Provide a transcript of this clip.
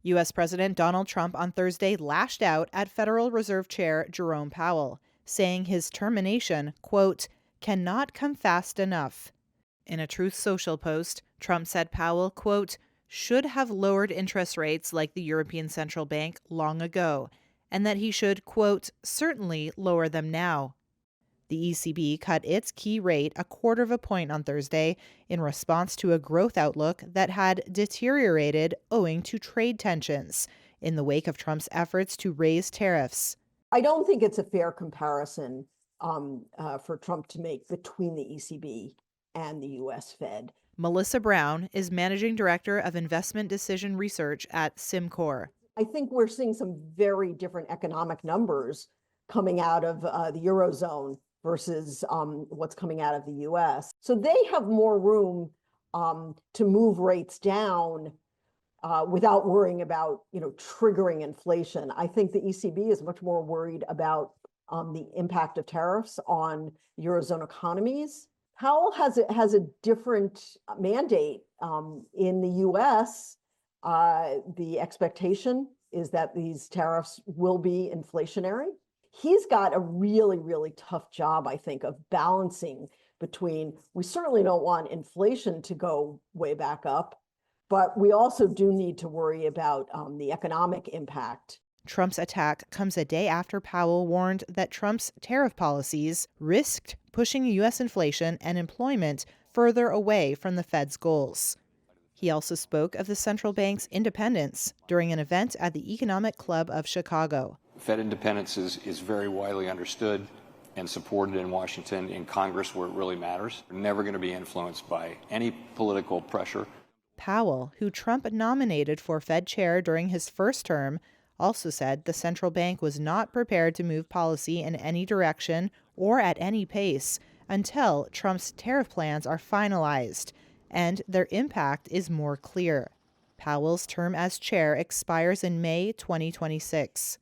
U.S. President Donald Trump on Thursday lashed out at Federal Reserve Chair Jerome Powell, saying his termination, quote, cannot come fast enough. In a Truth Social post, Trump said Powell, quote, should have lowered interest rates like the European Central Bank long ago, and that he should, quote, certainly lower them now. The ECB cut its key rate 1/4 point on Thursday in response to a growth outlook that had deteriorated owing to trade tensions in the wake of Trump's efforts to raise tariffs. I don't think it's a fair comparison for Trump to make between the ECB and the U.S. Fed. Melissa Brown is managing director of investment decision research at SimCore. I think we're seeing some very different economic numbers coming out of the Eurozone versus what's coming out of the U.S. So they have more room to move rates down without worrying about, triggering inflation. I think the ECB is much more worried about the impact of tariffs on Eurozone economies. Powell has a different mandate. In the U.S., the expectation is that these tariffs will be inflationary. He's got a really, really tough job, I think, of balancing between, we certainly don't want inflation to go way back up, but we also do need to worry about the economic impact. Trump's attack comes a day after Powell warned that Trump's tariff policies risked pushing U.S. inflation and employment further away from the Fed's goals. He also spoke of the central bank's independence during an event at the Economic Club of Chicago. Fed independence is very widely understood and supported in Washington, in Congress, where it really matters. We're never going to be influenced by any political pressure. Powell, who Trump nominated for Fed chair during his first term, also said the central bank was not prepared to move policy in any direction or at any pace until Trump's tariff plans are finalized and their impact is more clear. Powell's term as chair expires in May 2026.